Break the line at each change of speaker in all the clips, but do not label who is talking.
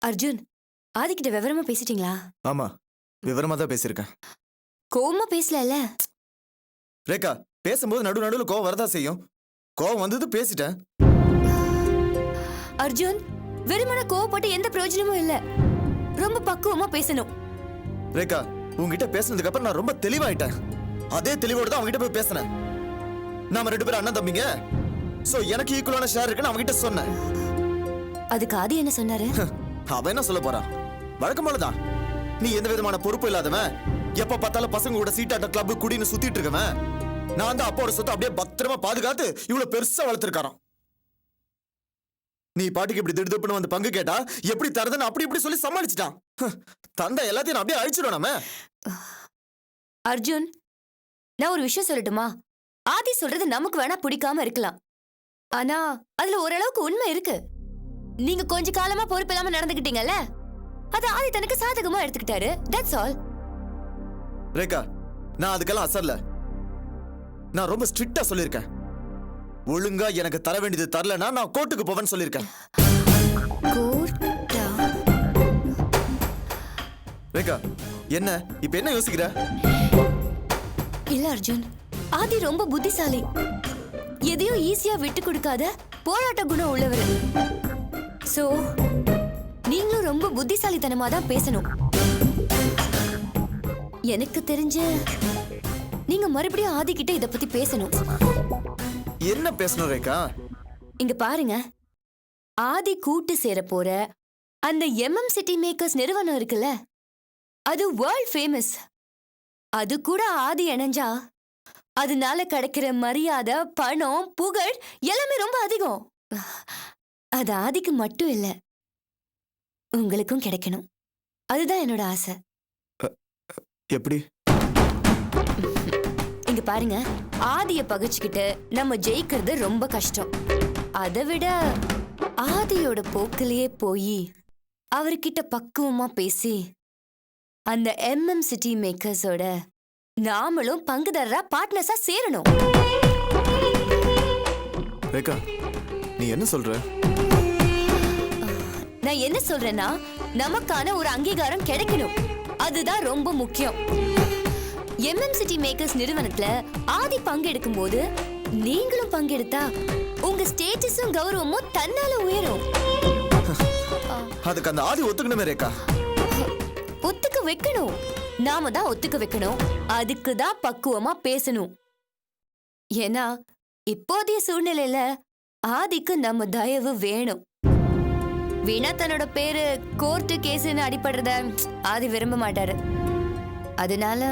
அர்ஜுன், ஆதிக்கிட்ட விவரமா பேசிட்டீங்களா?
ஆமா, விவரமா தான் பேசியிருக்கேன்.
கோவமா பேசலல்ல?
ரேகா, பேசும்போது நடுவுல கோவம் வரதா செய்யும். கோவம் வந்தது பேசிட்டேன்.
அர்ஜுன், வெறுமனே கோவப்பட்டு எந்த பிரயோஜனமும் இல்ல. ரொம்ப பக்குவமா பேசணும்.
ரேகா, உங்ககிட்ட பேசினதுக்கு அப்புறம் நான் ரொம்ப தெளிவாயிட்டேன். அதே தெளிவோட தான் அவங்ககிட்ட போய் பேசினேன். நாம 2 பேரும் அண்ணன் தம்பிங்க. சோ எனக்கு ஈக்குவலான ஷேர் இருக்குன்னு அவங்ககிட்ட சொன்னேன்.
அதுக்கு ஆதி என்ன சொன்னாரு?
அவன் என்ன சொல்ல போறான்? வழக்கம் போலதான். நீ எந்த விதமான பொறுப்பு இல்லாதவன், எப்ப பார்த்தாலும் பசங்க கூட சீட்டாட்ட கிளப் குடின்னு சுத்திட்டு இருக்கவன். நான் தான் அப்பாவோட சொத்தை அப்படியே பத்திரமா பாதுகாத்து இவ்வளவு பெருசா வளர்த்திருக்காராம். நீ பாட்டுக்கு இப்படி திடுதுப்புன்னு வந்து பங்கு கேட்டா எப்படி தரதுன்னு அப்படி இப்படி சொல்லி சமாளிச்சிட்டான். தந்தை எல்லாத்தையும் நான் அப்படியே அழிச்சிடும் நாம.
அர்ஜுன், நான் ஒரு விஷயம் சொல்லட்டுமா? ஆதி சொல்றது நமக்கு வேணா பிடிக்காம இருக்கலாம். ஆனா அதுல ஓரளவுக்கு உண்மை இருக்கு. நீங்க கொஞ்ச காலமா பொறுப்பு இல்லாம நடந்துக்கிட்டீங்கல்ல, அது ஆதி தனக்கு சாதகமா எடுத்துக்கிட்டாரு. That's all.
ரேகா, நான் அதுக்கெல்லாம் அசர்ல. நான் ரொம்ப ஸ்ட்ரிக்ட்டா சொல்லியிருக்கேன். ஒழுங்கா எனக்கு தர வேண்டியது தரலனா நான் கோர்ட்டுக்கு போவேன்னு சொல்லியிருக்கேன்.
கோர்ட்டா?
ரேகா, என்ன இப்ப என்ன யோசிக்கிற?
இல்ல அர்ஜுன், ஆதி ரொம்ப புத்திசாலி. எதையும் ஈஸியா விட்டு கொடுக்காத போராட்ட குணம் உள்ளவர். சோ நீங்களும் ரொம்ப புத்திசாலித்தனமா தான் பேசணும். எனக்கு தெரிஞ்ச நீங்க மறுபடியும் ஆதி கிட்ட இத பத்தி பேசணும்.
என்ன பேசணும் ரேகா?
இங்க பாருங்க, ஆதி கூட்டு சேர போற அந்த சிட்டி மேக்கர்ஸ் நிறுவனம் இருக்குல்ல, அது வேர்ல்ட் ஃபேமஸ். அது கூட ஆதி இணைஞ்சா அதனால கிடைக்கிற மரியாதை, பணம், புகழ் எல்லாமே ரொம்ப அதிகம். அது ஆதிக்கு மட்டும் இல்ல, உங்களுக்கும் கிடைக்கணும். அதுதான் என்னோட ஆசை.
எப்படி?
இங்க பாருங்க, ஆதிய பகைச்சுக்கிட்டு நம்ம ஜெயிக்கிறது ரொம்ப கஷ்டம். அதை விட ஆதியோட போக்கிலேயே போய் அவர்கிட்ட பக்குவமா பேசி அந்த சிட்டி மேக்கர்ஸோட நாமளும் பங்குதாரரா பார்ட்னர்ஸா சேரணும்.
ரேகா, நீ என்ன சொல்ற?
நான் என்ன சொல்றேன்னா, நமக்கான ஒரு அங்கீகாரம் கிடைக்கணும். அதுதான் ரொம்ப முக்கியம். சிட்டி மேக்கர்ஸ் நிறுவனத்துல ஆதி பங்கெடுக்கும் போது நீங்களும் பங்கெடுத்தா உங்க ஸ்டேட்டஸும் கௌரவமும் தன்னால உயரும்.
அதுக்கு அந்த ஆதி ஒத்துக்கணுமே ரேகா.
ஒத்துக்க வைக்கணும். நாம தான் ஒத்துக்க வைக்கணும். அதுக்கு தான் பக்குவமா பேசணும். ஏன்னா இப்போதைய சூழ்நிலையில ஆதிக்கு நம்ம தயவு வேணும். வீணா தன்னோட பேரு கோர்ட்டு கேஸ்னு அடிபடுறத ஆதி விரும்ப மாட்டாரு. அதனால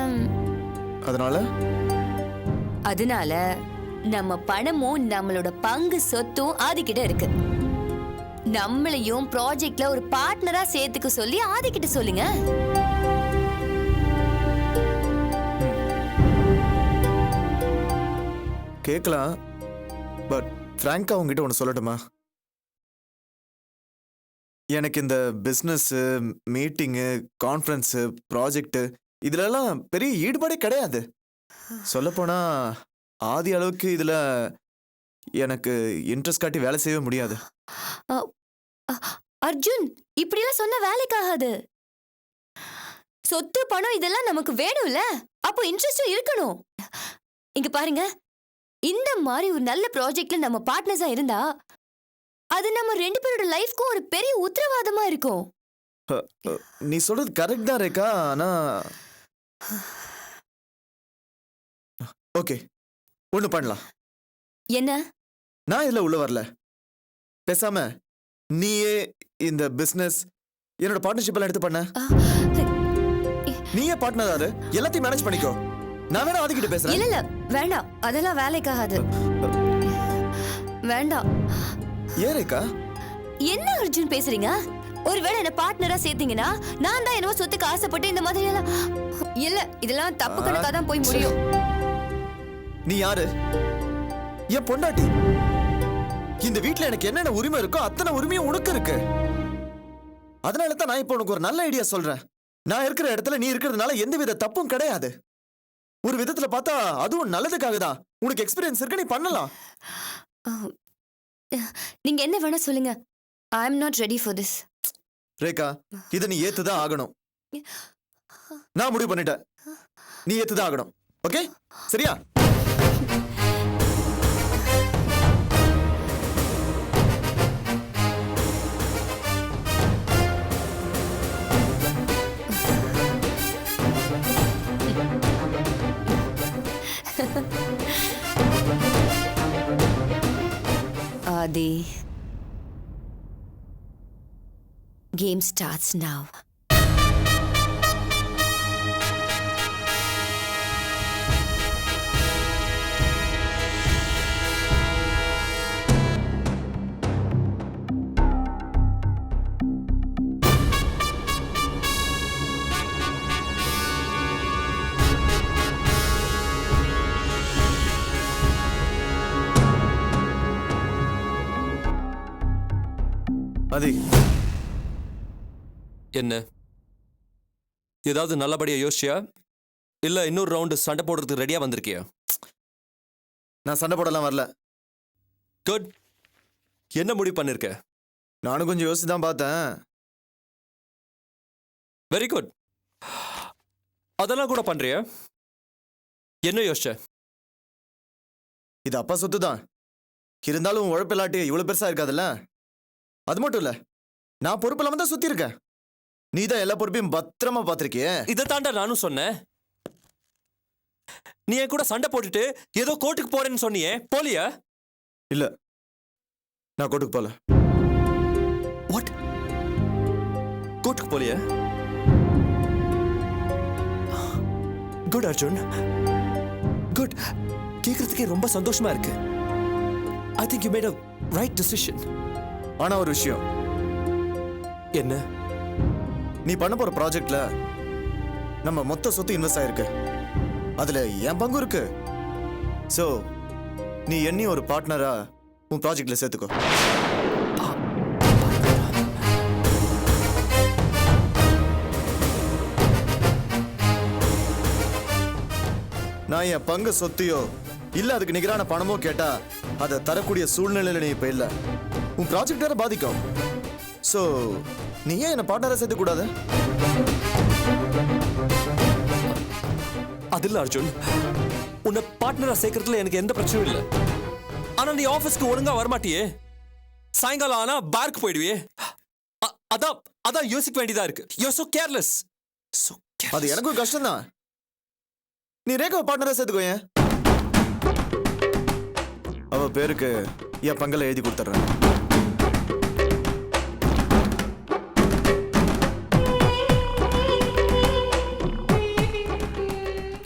நம்ம பணமும் நம்மளோட பங்கு சொத்தும் ஆதிக்கிட்ட இருக்கு. நம்மளையும் ப்ராஜெக்ட்ல ஒரு பார்ட்னரா சேர்த்துக்க சொல்லி ஆதிக்கிட்ட சொல்லுங்க.
கேட்கலாம், பட் பிராங்கா உங்ககிட்ட ஒன்று சொல்லட்டுமா? எனக்கு இந்த பிஸ்னஸ், மீட்டிங்கு, கான்ஃபரன்ஸு, ப்ராஜெக்ட் இதுலலாம் பெரிய ஈடுபாடே கிடையாது. சொல்லப்போனா ஆதி அளவுக்கு இதுல எனக்கு இன்ட்ரெஸ்ட் காட்டி வேலை செய்யவே முடியாது.
அர்ஜுன், இப்படிலாம் சொன்ன வேலைக்காகாது. சொத்து, பணம் இதெல்லாம் நமக்கு வேணும்ல, அப்போ இன்ட்ரெஸ்டும் இருக்கணும். இங்க பாருங்க, இந்த மாதிரி ஒரு நல்ல ப்ராஜெக்ட்ல நம்ம பார்ட்னர்ஸா இருந்தா அது நம்ம 2 பேரோட லைஃப்க்கும் ஒரு பெரிய உத்தரவாதமா இருக்கும்.
நீ சொல்றது கரெக்ட் தான் ரேகா. ஆனா ஓகே, ஒண்ணு பண்ணலாம்.
என்ன?
நான் இதுல உள்ள வரல. பேசாம நீயே இந்த பிசினஸ் என்னோட பார்ட்னர்ஷிப் எல்லாம் எடுத்து பண்ண. நீயே பார்ட்னர் ஆறு, எல்லாத்தையும் மேனேஜ் பண்ணிக்கோ. நான் வேணா ஆதிக்கிட்ட பேசுறேன்.
இல்ல இல்ல, வேண்டாம். அதெல்லாம் வேலைக்காகாது. வேண்டாம்.
ஏன் ரேகா?
என்ன அர்ஜுன் பேசுறீங்க? ஒருவேளை என்ன பார்ட்னரா சேர்த்தீங்கன்னா நான் தான் என்னவோ சொத்துக்கு ஆசைப்பட்டு இந்த மாதிரி எல்லாம் இல்ல, இதெல்லாம் தப்பு கணக்கா தான் போய் முடியும்.
நீ யாரு? என் பொண்டாட்டி. இந்த வீட்ல எனக்கு என்னென்ன உரிமை இருக்கோ அத்தனை உரிமையும் உனக்கு இருக்கு. அதனால தான் நான் இப்போ உனக்கு ஒரு நல்ல ஐடியா சொல்றேன். நான் இருக்கிற இடத்துல நீ இருக்கிறதுனால எந்தவித தப்பும் கிடையாது. ஒரு விதத்துல பார்த்தா அதுவும் நல்லதுக்காக தான். உனக்கு எக்ஸ்பீரியன்ஸ் இருக்கு, நீ பண்ணலாம்.
நீங்க என்ன வேணா சொல்லுங்க. I am not ready for this.
Rekha இதை நீ ஏத்துதான் ஆகணும். நான் முடிவு பண்ணிட்டேன், நீ ஏத்துதான் ஆகணும். ஓகே சரியா?
Adi, game starts now.
ஆதி,
என்ன ஏதாவது நல்லபடியா யோசிச்சியா இல்ல இன்னொரு ரவுண்டு சண்டை போடுறதுக்கு ரெடியா வந்திருக்கியா?
நான் சண்டை போடலாம் வரல.
குட். என்ன முடிவு பண்ணிருக்க?
நானும் கொஞ்சம் யோசிச்சு தான் பார்த்தேன்.
Very good. அதெல்லாம் கூட பண்றியா? என்ன யோசிச்ச?
இது அப்பா சொத்து தான், இருந்தாலும் உழைப்பில்லாட்டி இவ்வளவு பெருசா இருக்காதுல்ல. அது மட்டும் இல்ல, நான் பொறுப்பு இல்லாம தான் சுத்தி இருக்கேன். நீ தான் எல்லா பொறுப்பையும் பத்திரமா பாத்திருக்கியே.
இதை தாண்டா நானும் சொன்னேன். நீ என் கூட சண்டை போட்டுட்டு ஏதோ கோர்ட்டுக்கு போறேன்னு சொன்னியே, போலியா?
இல்ல, நான் கோர்ட்டுக்கு போல.
வாட்? கோர்ட்டுக்கு போலியா? Good Arjun, good. கேக்குறதுக்கே ரொம்ப சந்தோஷமா இருக்கு. I think you made a right decision.
ஆனா ஒரு விஷயம்.
என்ன?
நீ பண்ண போற ப்ராஜெக்ட்ல நம்ம மொத்த சொத்து இன்வெஸ்ட் ஆயிருக்கு, அதுல என் பங்கு இருக்கு. சோ நீ என்னையும் ஒரு பார்ட்னரா உன் ப்ராஜெக்ட்ல சேர்த்துக்கோ. நான் என் பங்கு சொத்தையோ இல்ல அதுக்கு நிகரான பணமோ கேட்டா அதை தரக்கூடிய சூழ்நிலையில நீ இப்ப இல்ல. உன் ப்ராஜெக்ட் வேற பாதிக்கும். சோ நீ ஏன் என்ன பார்ட்னரா சேர்த்து கூடாது?
அது இல்ல அர்ஜுன், உன்னை பார்ட்னரா சேர்க்கறதுல எனக்கு எந்த பிரச்சனையும் இல்ல. ஆனா நீ ஆபீஸ்க்கு ஒழுங்கா வரமாட்டியே, சாயங்காலம் ஆனா பார்க்கு போயிடுவியே. அதான் அதான் யோசிக்க வேண்டியதா இருக்கு. You are so careless.
அது எனக்கும் கஷ்டம் தான். நீ ரேகா பார்ட்னரா சேர்த்துக்கோ. ஏன் அவ பேருக்கு என் பங்கல எழுதி கொடுத்துறேன்.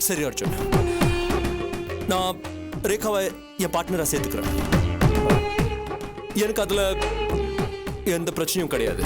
சரி அர்ஜுன், நான் ரேகாவை என் பார்ட்னரா சேர்த்துக்கிறேன். எனக்கு அதுல எந்த பிரச்சனையும் கிடையாது.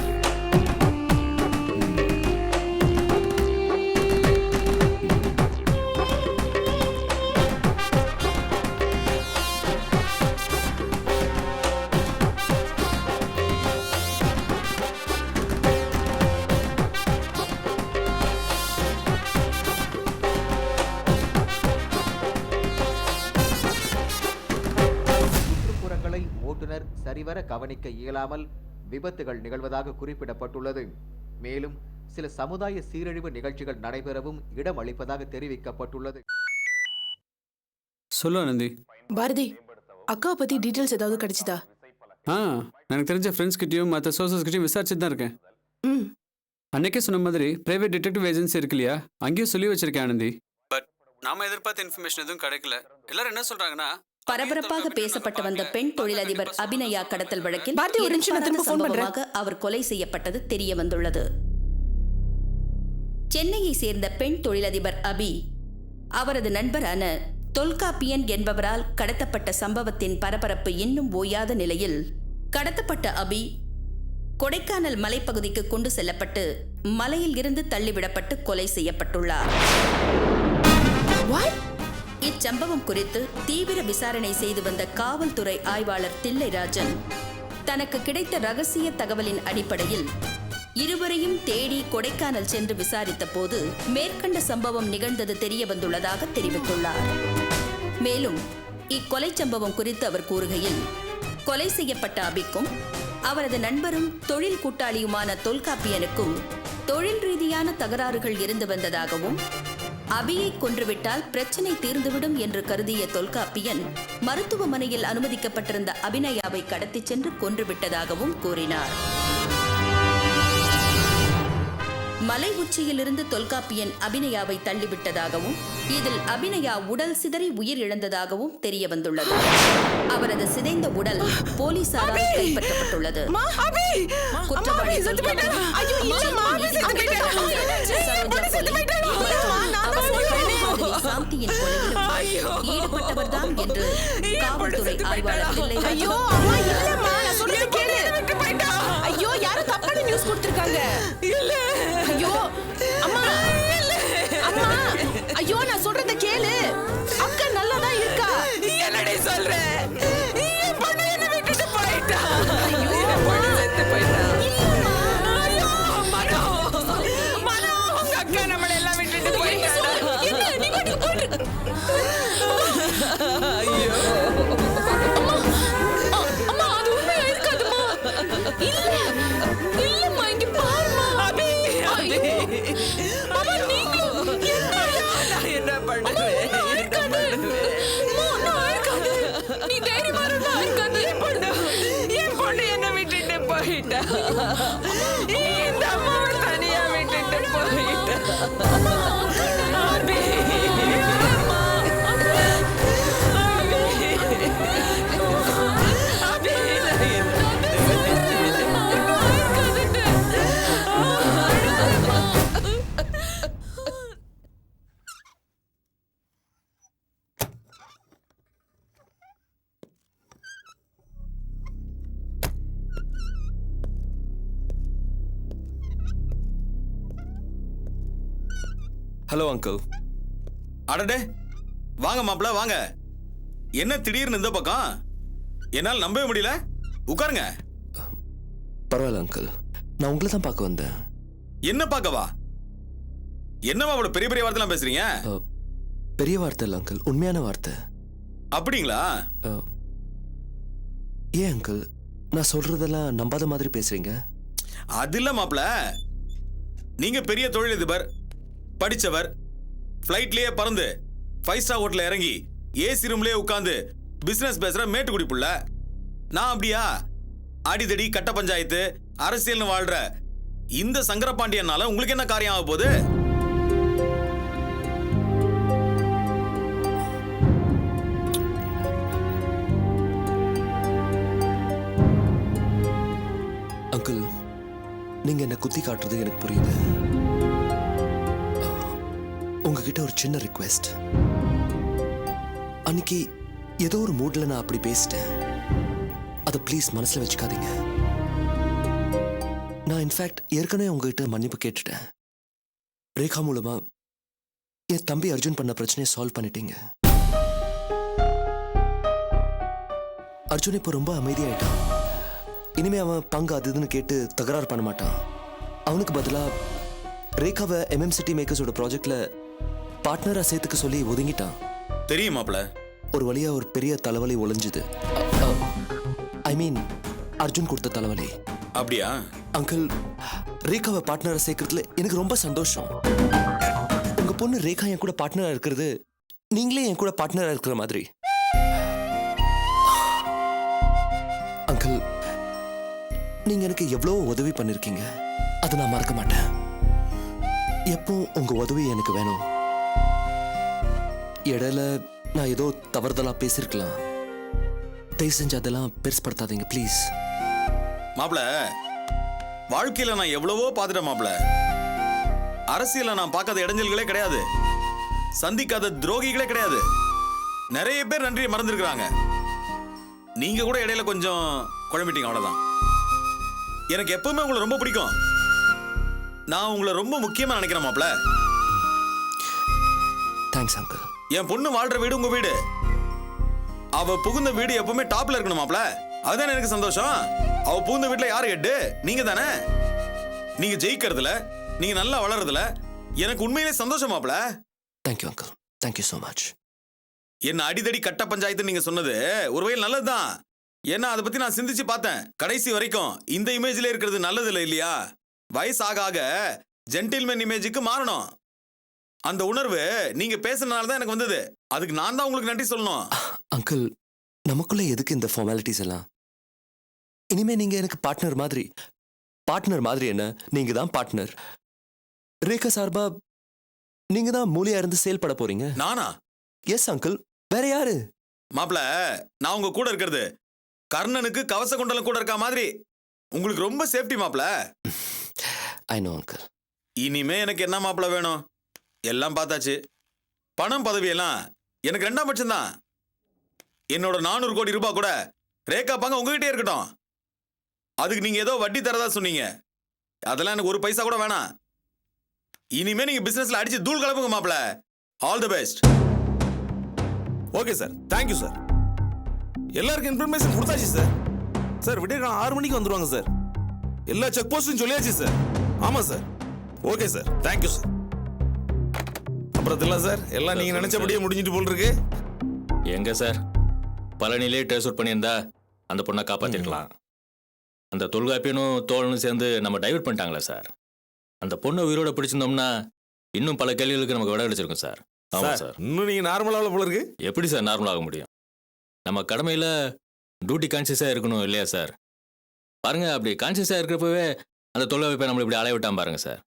ஓட்டுநர் சரிவர கவனிக்க இயலாமல் விபத்துகள் நிகழ்வதாக குறிப்பிடப்பட்டுள்ளது. மேலும் சில சமுதாய சீரழிவு நிகழ்ச்சிகள் நடைபெறவும் இடம் அளிப்பதாக தெரிவிக்கப்பட்டுள்ளது.
சொல்லு ஆனந்தி.
பாரதி, அக்காவை பத்தி டீடைல்ஸ் ஏதாவது கிடைச்சதா?
எனக்கு தெரிஞ்ச ஃப்ரெண்ட்ஸ் கிட்டயும் மற்ற சோர்சஸ் கிட்டயும் விசாரிச்சுட்டு தான் இருக்கேன். அன்னைக்கே சொன்ன மாதிரி பிரைவேட் டிடெக்டிவ் ஏஜென்சி இருக்கு இல்லையா, அங்கேயும் சொல்லி வச்சிருக்கேன் ஆனந்தி. பட் நாம எதிர்பார்த்த இன்ஃபர்மேஷன் எதுவும் கிடைக்கல. எல்லாரும் என்ன சொல்றாங்கன்னா,
பரபரப்பாக பேசப்பட்டு வந்த பெண் தொழிலதிபர் அபிநயா கடத்தல் வழக்கில் அவர் கொலை செய்யப்பட்டது தெரிய வந்துள்ளது. சென்னையை சேர்ந்த பெண் தொழிலதிபர் அபி அவரது நண்பரான தொல்காப்பியன் என்பவரால் கடத்தப்பட்ட சம்பவத்தின் பரபரப்பு இன்னும் ஓயாத நிலையில், கடத்தப்பட்ட அபி கொடைக்கானல் மலைப்பகுதிக்கு கொண்டு செல்லப்பட்டு மலையில் இருந்து தள்ளிவிடப்பட்டு கொலை செய்யப்பட்டுள்ளார். இச்சம்பவம் குறித்து தீவிர விசாரணை செய்து வந்த காவல்துறை ஆய்வாளர் தில்லைராஜன் தனக்கு கிடைத்த ரகசிய தகவலின் அடிப்படையில் இருவரையும் தேடி கொடைக்கானல் சென்று விசாரித்த போது மேற்கண்ட சம்பவம் நிகழ்ந்தது தெரிய வந்துள்ளதாக தெரிவித்துள்ளார். மேலும் இக்கொலை சம்பவம் குறித்து அவர் கூறுகையில், கொலை செய்யப்பட்ட அபிக்கும் அவரது நண்பரும் தொழில் கூட்டாளியுமான தொல்காப்பியனுக்கும் தொழில் ரீதியான தகராறுகள் இருந்து வந்ததாகவும் அபியை கொன்றுவிட்டால் பிரச்சனை தீர்ந்துவிடும் என்று கருதிய தொல்காப்பியன் மருத்துவமனையில் அனுமதிக்கப்பட்டிருந்த அபிநயாவை கடத்திச் சென்று கொன்றுவிட்டதாகவும் கூறினார். மலை உச்சியிலிருந்து தொல்காப்பியன் அபிநயாவை தள்ளிவிட்டதாகவும் இதில் அபிநயா உடல் சிதறி உயிர் இழந்ததாகவும் தெரிய வந்துள்ளது. அவரது சிதைந்த உடல் போலீசாரால் கைப்பற்றப்பட்டுள்ளது. குற்றவாளிகள் சாந்தியின் கொலையிலும் ஈடுபட்டவர்தான் என்று காவல்துறை ஆய்வாளர் பிள்ளை
ஐயோ யாரும் தப்பான நியூஸ் கொடுத்திருக்காங்க. ஐயோ அம்மா அம்மா ஐயோ நான் சொல்றத கேளு. அக்கா நல்லாதான் இருக்கா. என்னடி சொல்ற? என் பொண்ணு என்ன விட்டுட்டு போயிட்டா. ஐயோ என் பொண்ணு செத்து போயிட்டா. ஐயோ மனோ மனோ உங்க அக்கா நம்மள எல்லாம் விட்டுட்டு போயிட்டா. என்ன நீ போயிட்டு ஐயோ அம்மா அது உண்மையா இருக்காதுமா. இல்ல இல்லம்மா இங்க பாருமா. அபி அபி அம்மா நீங்களும் என்ன பண்ணுவேன்? நீ தைரியமா இருந்தா இருக்காது. என் பொண்ணு என்ன விட்டுட்டு போயிட்டா. இந்த அம்மாவை தனியா விட்டுட்டு போயிட்டா. அபி
ஹலோ அங்கிள்.
அடடே வாங்க மாப்பிள்ள வாங்க. என்ன திடீர்னு இந்த பக்கம்? என்னால் நம்பவே முடியல. உட்காருங்க.
பரவாயில்ல அங்கிள், நான் உங்களை தான் பார்க்க வந்தேன்.
என்ன பார்க்கவா? என்னவா அவ்வளவு பெரிய பெரிய வார்த்தைலாம் பேசுறீங்க?
பெரிய வார்த்தை இல்லை அங்கிள், உண்மையான வார்த்தை.
அப்படிங்களா?
ஏன் அங்கிள் நான் சொல்றதெல்லாம் நம்பாத மாதிரி பேசுறீங்க?
அது இல்ல மாப்பிள்ள, நீங்க பெரிய தொழிலதிபர், படிச்சவர், ஃப்ளைட்லயே பறந்து 5 ஸ்டார் ஹோட்டல்ல இறங்கி ஏசி ரூம்லயே உட்கார்ந்து பிசினஸ் பேசுற மேட்டுக்குடி புள்ள. நான் அப்படியா? அடிதடி கட்ட பஞ்சாயத்து அரசியல்னு வாழ்ற இந்த சங்கரபாண்டியனால உங்களுக்கு என்ன காரியம் ஆக போகுது?
அங்கிள் நீங்க என்ன குத்தி காட்டுறது எனக்கு புரியுது. உங்ககிட்ட ஒரு சின்ன ரிக்வெஸ்ட். அன்னைக்கு ஏதோ ஒரு மூட்ல நான் அப்படி பேசிட்டேன். அதை ப்ளீஸ் மனசுல வச்சுக்காதீங்க. நான் இன்ஃபேக்ட் ஏற்கனவே உங்ககிட்ட மன்னிப்பு கேட்டுட்டேன். ரேகா மூலமா என் தம்பி அர்ஜுன் பண்ண பிரச்சனையை சால்வ் பண்ணிட்டீங்க. அர்ஜுன் இப்போ ரொம்ப அமைதியாயிட்டான். இனிமே அவன் பங்கு அது இதுன்னு கேட்டு தகராறு பண்ண மாட்டான். அவனுக்கு பதிலா ரேகாவை எம்எம்சிட்டி மேக்கர்ஸோட ப்ராஜெக்ட்ல பார்ட்னரா சேர்த்துக்க சொல்லி ஒதுங்கிட்டான்.
தெரியும் மாப்பிள்ள.
ஒரு வழியா ஒரு பெரிய தலைவலி ஒளிஞ்சுது. ஐ மீன் அர்ஜுன் கொடுத்த தலைவலி.
அப்படியா?
அங்கிள் ரேகாவை பார்ட்னரா சேர்க்கறதுல எனக்கு ரொம்ப சந்தோஷம். உங்க பொண்ணு ரேகா என் கூட பார்ட்னரா இருக்கிறது நீங்களே என் கூட பார்ட்னரா இருக்கிற மாதிரி. அங்கிள் நீங்க எனக்கு எவ்வளவு உதவி பண்ணிருக்கீங்க, அதை நான் மறக்க மாட்டேன். எப்போ உங்க உதவி எனக்கு வேணும். இடையில நான் ஏதோ தவறுதலா பேசிருக்கலாம். தயவு செஞ்சு அதெல்லாம் பெருசுப்படுத்தாதீங்க ப்ளீஸ்.
மாப்பிள்ள, வாழ்க்கையில நான் எவ்வளவோ பார்த்துட்டேன் மாப்பிள்ள. அரசியல நான் பார்க்காத இடைஞ்சல்களே கிடையாது, சந்திக்காத துரோகிகளே கிடையாது. நிறைய பேர் நன்றியை மறந்துருக்கிறாங்க. நீங்க கூட இடையில கொஞ்சம் குழம்பிட்டீங்க, அவ்வளவுதான். எனக்கு எப்பவுமே உங்களை ரொம்ப பிடிக்கும். நான் உங்களை ரொம்ப முக்கியமா நினைக்கிறேன் மாப்பிள்ள.
Thanks uncle.
என் பொண்ணு வாழ்ற வீடு உங்க வீடு. அவ புகுந்த வீடு எப்பவுமே டாப்ல இருக்கணும் மாப்பிள்ள. அதுதான் எனக்கு சந்தோஷம். அவ புகுந்த வீட்டுல யாரு ஹெட்? நீங்க தானே. நீங்க ஜெயிக்கிறதுல, நீங்க நல்லா வளர்றதுல எனக்கு உண்மையிலே சந்தோஷம் மாப்பிள்ள.
Thank you uncle, thank you so much.
என்ன அடிதடி கட்ட பஞ்சாயத்து நீங்க சொன்னது ஒரு வகையில் நல்லதுதான். ஏன்னா அதை பத்தி நான் சிந்திச்சு பார்த்தேன். கடைசி வரைக்கும் இந்த இமேஜ்ல இருக்கிறது நல்லது இல்லை இல்லையா? வயசு ஆக ஆக ஜென்டில்மேன் இமேஜுக்கு மாறணும். அந்த உணர்வு நீங்க பேசுறதுனால தான் எனக்கு வந்தது. அதுக்கு நான் தான் உங்களுக்கு நன்றி சொல்லணும்.
அங்கிள், நமக்குள்ள எதுக்கு இந்த ஃபார்மாலிட்டிஸ் எல்லாம்? இனிமே நீங்க எனக்கு பார்ட்னர் மாதிரி. பார்ட்னர் மாதிரி என்ன, நீங்க தான் பார்ட்னர். ரேகா சார்பா நீங்க தான் மூலியா இருந்து செயல்பட போறீங்க.
நானா?
எஸ் அங்கிள், வேற யாரு?
மாப்ள, நான் உங்க கூட இருக்கிறது கர்ணனுக்கு கவச குண்டலம் கூட இருக்கா மாதிரி. உங்களுக்கு ரொம்ப சேஃப்டி மாப்ள.
I know uncle.
இனிமே எனக்கு என்ன மாப்ள வேணும்? எல்லாம் பார்த்தாச்சு. பணம் பதவி எல்லாம் எனக்கு 2ஆம் பட்சம் தான். என்னோட 400 கோடி ரூபாய் கூட ரேகா பங்கு உங்ககிட்டே இருக்கட்டும். அதுக்கு நீங்க ஏதோ வட்டி தரதா சொன்னீங்க. அதெல்லாம் எனக்கு ஒரு பைசா கூட வேணாம். இனிமே நீங்க பிசினஸ்ல அடிச்சு தூள் கலப்புங்க மாப்ள. All the best.
Okay sir, thank you sir. எல்லாருக்கும் இன்ஃபர்மேஷன் கொடுத்தாச்சு சார். சார் விடியற்காலம் 6 மணிக்கு வந்துருவாங்க சார். எல்லா செக் போஸ்டும் சொல்லியாச்சு சார். ஆமா sir. Okay sir, thank you sir. அப்புறம் இல்லை சார், எல்லாம் நீங்க நினைச்சபடியே முடிஞ்சிட்டு போல் இருக்கு.
எங்க சார், பழனிலே ட்ரேஸ் அவுட் பண்ணியிருந்தா அந்த பொண்ணை காப்பாற்றிருக்கலாம். அந்த தொல்காப்பியனும் தோழனும் சேர்ந்து நம்ம டைவர்ட் பண்ணிட்டாங்களே சார். அந்த பொண்ணை உயிரோட பிடிச்சிருந்தோம்னா இன்னும் பல கேள்விகளுக்கு நமக்கு விட கிடைச்சிருக்கும் சார். ஆமா சார்.
இன்னும் நீங்க நார்மலாவில் போல இருக்கு.
எப்படி சார் நார்மல் ஆக முடியும்? நம்ம கடமையில் டியூட்டி கான்சியஸாக இருக்கணும் இல்லையா சார்? பாருங்க, அப்படி கான்சியஸாக இருக்கிறப்பவே அந்த தொல்காப்பியை நம்மளை இப்படி அலைய விட்டான் பாருங்க சார்.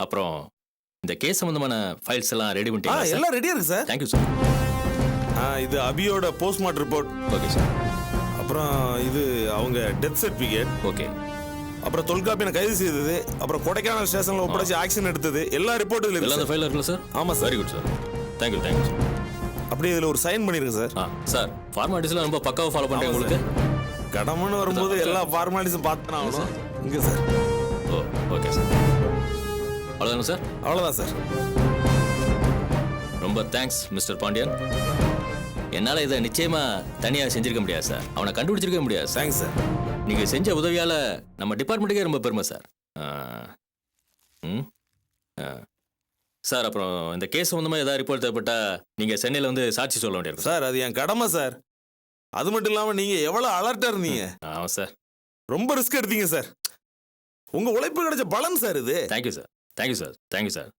அப்புறம் இந்த கேஸ் சம்பந்தமான ஃபைல்ஸ் எல்லாம் ரெடி பண்ணிட்டீங்களா?
எல்லாம் ரெடியா இருக்கு சார்.
Thank you sir.
இது அபியோட போஸ்ட்மார்ட்டம் ரிப்போர்ட்.
Okay sir.
அப்புறம் இது அவங்க டெத் சர்டிஃபிகேட்.
ஓகே.
அப்புறம் தொல்காப்பியனை கைது செய்தது, அப்புறம் கொடைக்கானல் ஸ்டேஷன்ல ஒப்படைச்சு ஆக்ஷன் எடுத்தது, எல்லா ரிப்போர்ட்டும்
எல்லாம்
இருக்கு
அந்த ஃபைலில் இருக்குல்ல சார்?
ஆமா sir.
Very good sir. Thank you thank you sir.
அப்படியே இதுல ஒரு சைன் பண்ணிருங்க சார்.
சார், ஃபார்மாலிட்டிஸ்லாம் ரொம்ப பக்காவாக ஃபாலோ பண்ணுறேன் உங்களுக்கு.
கடமைன்னு வரும்போது எல்லா ஃபார்மாலிட்டிஸும் பார்த்து ஆகணும். இங்க சார்.
ஓ ஓகே சார். அவ்வளோதானே சார்?
அவ்வளோதான் சார்.
ரொம்ப தேங்க்ஸ் மிஸ்டர் பாண்டியன். என்னால் இதை நிச்சயமா தனியாக செஞ்சிருக்க முடியாது சார். அவனை கண்டுபிடிச்சிருக்க முடியாது சார்.
Thanks sir.
நீங்கள் செஞ்ச உதவியால் நம்ம டிபார்ட்மெண்ட்டுக்கே ரொம்ப பெருமை சார். சார், அப்புறம் இந்த கேஸ் சம்மந்தமாக ஏதாவது ரிப்போர்ட் தேவைப்பட்டா நீங்கள் சென்னையில் வந்து சாட்சி சொல்ல வேண்டியிருக்கும்
சார். அது என் கடமை சார். அது மட்டும் இல்லாமல் நீங்க எவ்வளவு அலர்ட்டா இருந்தீங்க.
ஆமாம் சார்.
ரொம்ப ரிஸ்க் எடுத்தீங்க சார். உங்க உழைப்பு கிடைச்ச பலன் சார் இது.
Thank you sir. Thank you sir. Thank you sir.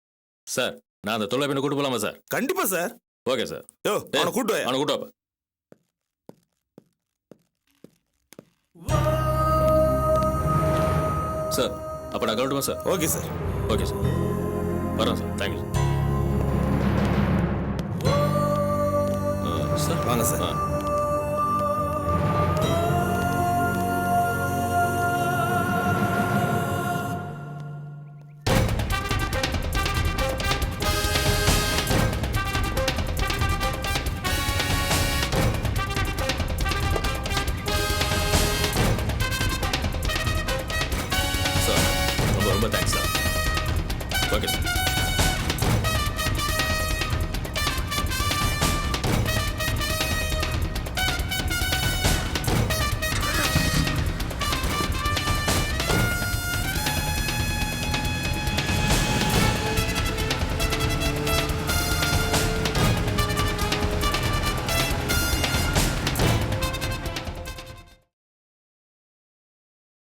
Sir, நான் அந்த தொல்லைப்பையனை கூட்டு போகலாமா சார்?
கண்டிப்பா சார்.
Okay sir.
யோ, அவனை கூட்டு
அவனை கூட்டு வாப்பா. சார், அப்போ நான் கலட்டுமா sir?
Okay sir.
Okay sir. வரேன் சார். Thank you sir. சார்
வாங்க சார்.